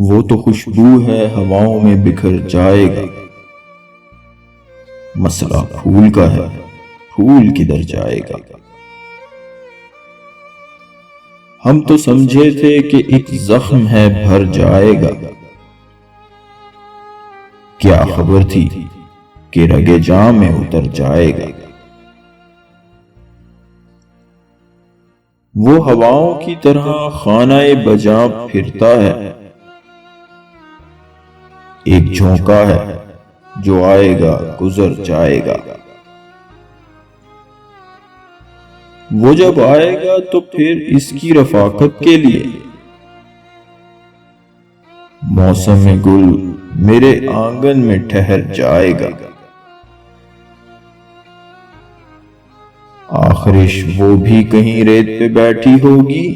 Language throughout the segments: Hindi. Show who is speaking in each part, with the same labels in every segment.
Speaker 1: वो तो खुशबू है हवाओं में बिखर जाएगा। मसला फूल का है, फूल किधर जाएगा। हम तो समझे थे कि एक जख्म है भर जाएगा। क्या खबर थी कि रगे जाम में उतर जाएगा। वो हवाओं की तरह खानाए बजा फिरता है। एक झोंका है जो आएगा गुजर जाएगा। वो जब आएगा तो फिर इसकी रफाकत के लिए मौसम में गुल मेरे आंगन में ठहर जाएगा। आखिरिश वो भी कहीं रेत पे बैठी होगी।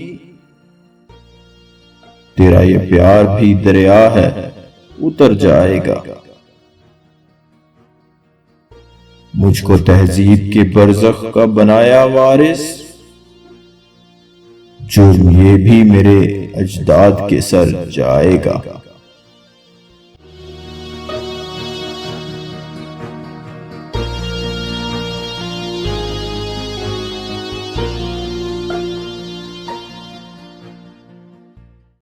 Speaker 1: तेरा ये प्यार भी दरिया है, उतर जाएगा। मुझको तहजीब के बरज़ख का बनाया वारिस, जुर्म ये भी मेरे अजदाद के सर जाएगा।